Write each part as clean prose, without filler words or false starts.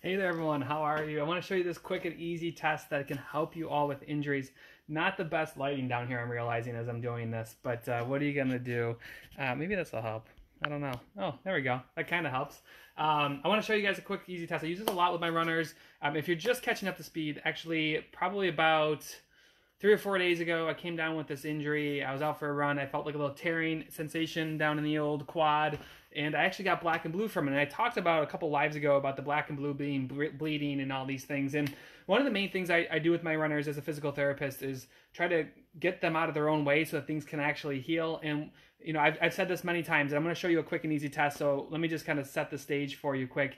Hey there everyone, how are you? I want to show you this quick and easy test that can help you all with injuries. Not the best lighting down here I'm realizing as I'm doing this, but what are you going to do? Maybe this will help. I don't know. Oh, there we go. That kind of helps. I want to show you guys a quick easy test. I use this a lot with my runners. If you're just catching up to speed, actually probably about 3 or 4 days ago, I came down with this injury. I was out for a run. I felt like a little tearing sensation down in the old quad, and I actually got black and blue from it. And I talked about a couple lives ago about the black and blue being bleeding and all these things. And one of the main things I do with my runners as a physical therapist is try to get them out of their own way so that things can actually heal. And I've said this many times, and I'm going to show you a quick and easy test. So let me just kind of set the stage for you quick.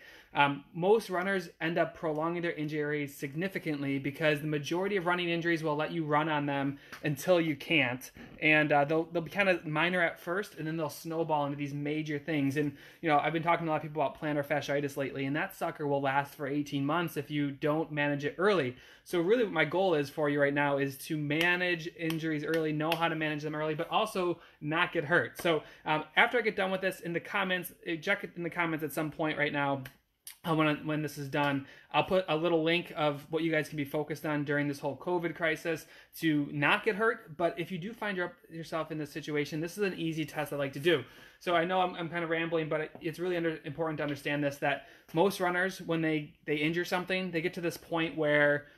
Most runners end up prolonging their injuries significantly because the majority of running injuries will let you run on them until you can't, and they'll be kind of minor at first, and then they'll snowball into these major things. And I've been talking to a lot of people about plantar fasciitis lately, and that sucker will last for 18 months if you don't manage it early. So really what my goal is for you right now is to manage injuries early, know how to manage them early, but also not get hurt. So after I get done with this, in the comments, check it in the comments at some point right now. When this is done, I'll put a little link of what you guys can be focused on during this whole COVID crisis to not get hurt. But if you do find yourself in this situation, this is an easy test I like to do. So I know I'm kind of rambling, but it's really important to understand this, that most runners, when they injure something, they get to this point where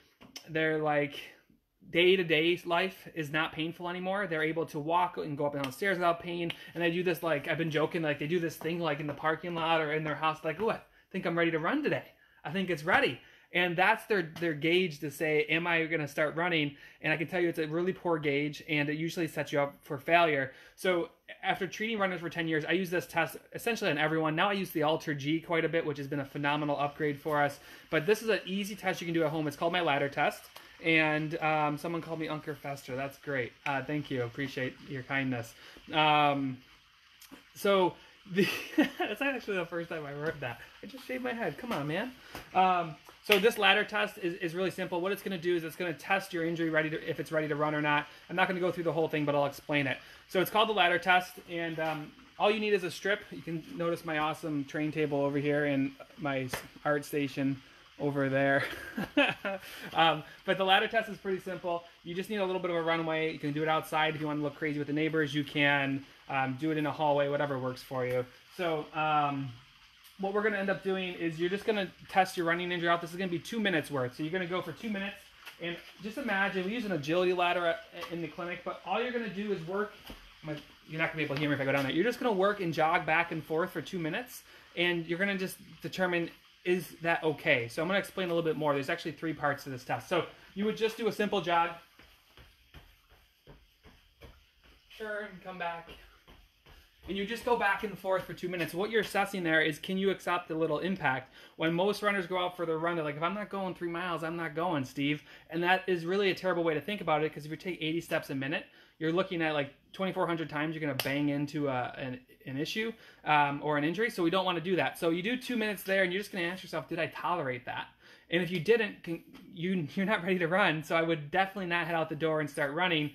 they're like, day-to-day life is not painful anymore. They're able to walk and go up and down the stairs without pain. And they do this, like, I've been joking, like they do this thing like in the parking lot or in their house, like, oh, I think I'm ready to run today. I think it's ready. And that's their gauge to say, am I going to start running? And I can tell you it's a really poor gauge, and it usually sets you up for failure. So after treating runners for 10 years, I use this test essentially on everyone. Now I use the AlterG quite a bit, which has been a phenomenal upgrade for us. But this is an easy test you can do at home. It's called my ladder test. And someone called me Unker Fester. That's great. Thank you. Appreciate your kindness. That's actually the first time I heard that. I just shaved my head. Come on, man. So this ladder test is really simple. What it's going to do is it's going to test your injury if it's ready to run or not. I'm not going to go through the whole thing, but I'll explain it. So it's called the ladder test, and all you need is a strip. You can notice my awesome train table over here and my art station over there. But the ladder test is pretty simple. You just need a little bit of a runway. You can do it outside if you want to look crazy with the neighbors. You can do it in a hallway, whatever works for you. So what we're going to end up doing is you're just going to test your running injury out. This is going to be 2 minutes worth. So you're going to go for 2 minutes. And just imagine, we use an agility ladder in the clinic, but all you're going to do is work. You're not going to be able to hear me if I go down there. You're just going to work and jog back and forth for 2 minutes. And you're going to just determine, is that okay? So I'm going to explain a little bit more. There's actually 3 parts to this test. So you would just do a simple jog. Turn, come back. And you just go back and forth for 2 minutes. What you're assessing there is, can you accept the little impact? When most runners go out for their run, they're like, if I'm not going 3 miles, I'm not going, Steve. And that is really a terrible way to think about it, because if you take 80 steps a minute, you're looking at like 2,400 times you're going to bang into an issue or an injury. So we don't want to do that. So you do 2 minutes there, and you're just going to ask yourself, did I tolerate that? And if you didn't, you're not ready to run. So I would definitely not head out the door and start running.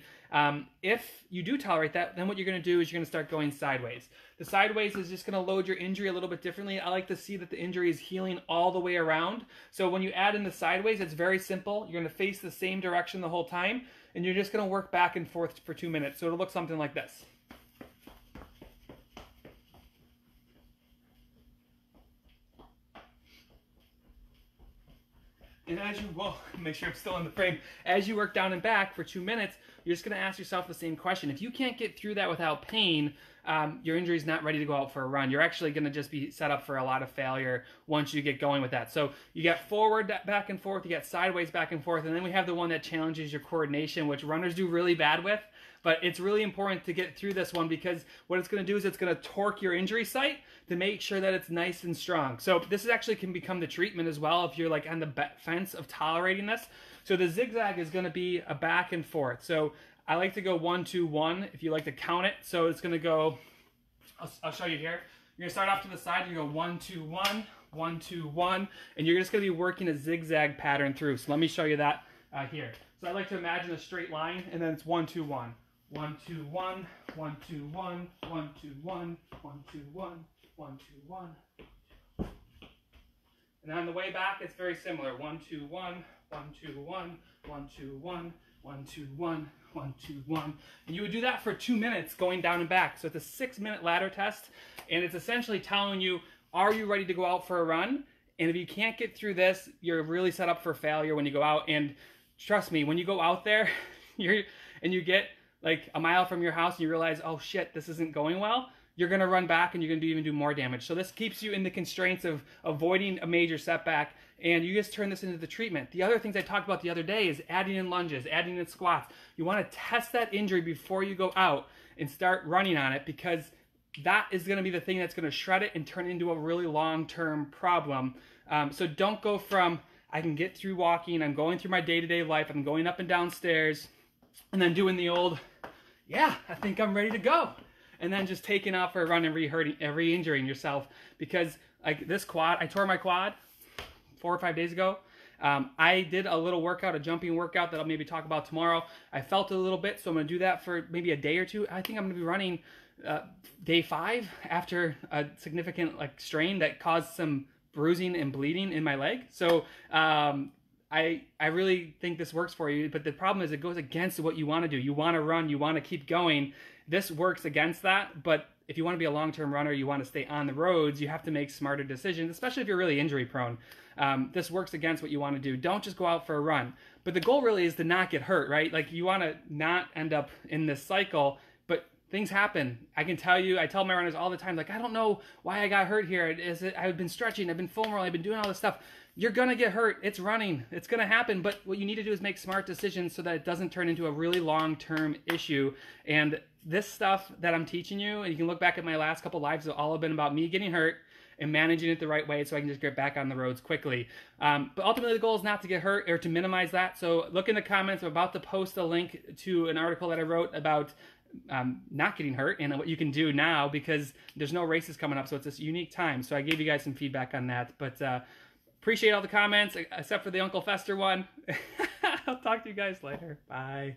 If you do tolerate that, then what you're going to do is you're going to start going sideways. The sideways is just going to load your injury a little bit differently. I like to see that the injury is healing all the way around. So when you add in the sideways, it's very simple. You're going to face the same direction the whole time, and you're just going to work back and forth for 2 minutes. So it'll look something like this. And as you, make sure I'm still in the frame. As you work down and back for 2 minutes, you're just going to ask yourself the same question. If you can't get through that without pain, your injury is not ready to go out for a run. You're actually going to just be set up for a lot of failure once you get going with that. So you get forward, back and forth, you get sideways, back and forth, and then we have the one that challenges your coordination, which runners do really bad with. But it's really important to get through this one, because what it's going to do is it's going to torque your injury site to make sure that it's nice and strong. So this actually can become the treatment as well if you're like on the fence of tolerating this. So the zigzag is going to be a back and forth. So I like to go 1, 2, 1 if you like to count it. So it's going to go, I'll show you here. You're going to start off to the side. You go 1, 2, 1, 1, 2, 1, and you're just going to be working a zigzag pattern through. So let me show you that here. So I like to imagine a straight line, and then it's 1, 2, 1. 1, 2, 1, 1, 2, 1, 1, 2, 1, 1, 2, 1, 1, 2, 1. And on the way back, it's very similar. 1, 2, 1, 1, 2, 1, 1, 2, 1, 1, 2, 1, 1, 2, 1. And you would do that for 2 minutes going down and back. So it's a 6-minute ladder test, and it's essentially telling you, are you ready to go out for a run? And if you can't get through this, you're really set up for failure when you go out. And trust me, when you go out there, you get like a mile from your house and you realize, oh shit, this isn't going well, you're going to run back and you're going to even do more damage. So this keeps you in the constraints of avoiding a major setback, and you just turn this into the treatment. The other things I talked about the other day is adding in lunges, adding in squats. You want to test that injury before you go out and start running on it, because that is going to be the thing that's going to shred it and turn it into a really long-term problem. So don't go from, I can get through walking, I'm going through my day-to-day life, I'm going up and down stairs, and then doing the old, yeah, I think I'm ready to go. And then just taking off for a run and re-injuring yourself. Because like this quad, I tore my quad 4 or 5 days ago. I did a little workout, a jumping workout that I'll maybe talk about tomorrow. I felt it a little bit, so I'm going to do that for maybe a day or two. I think I'm going to be running day 5 after a significant strain that caused some bruising and bleeding in my leg. So I really think this works for you, but the problem is it goes against what you want to do. You want to run, you want to keep going. This works against that, but if you want to be a long-term runner, you want to stay on the roads, you have to make smarter decisions, especially if you're really injury prone. This works against what you want to do. Don't just go out for a run. But the goal really is to not get hurt, right? Like you want to not end up in this cycle, but things happen. I can tell you, I tell my runners all the time, like, I don't know why I got hurt here. I've been stretching, I've been foam rolling, I've been doing all this stuff. You're going to get hurt. It's running. It's going to happen. But what you need to do is make smart decisions so that it doesn't turn into a really long-term issue. And this stuff that I'm teaching you, and you can look back at my last couple lives, have all been about me getting hurt and managing it the right way so I can just get back on the roads quickly. But ultimately, the goal is not to get hurt or to minimize that. So look in the comments. I'm about to post a link to an article that I wrote about not getting hurt and what you can do now, because there's no races coming up. So it's this unique time. So I gave you guys some feedback on that. But appreciate all the comments, except for the Uncle Fester one. I'll talk to you guys later. Bye.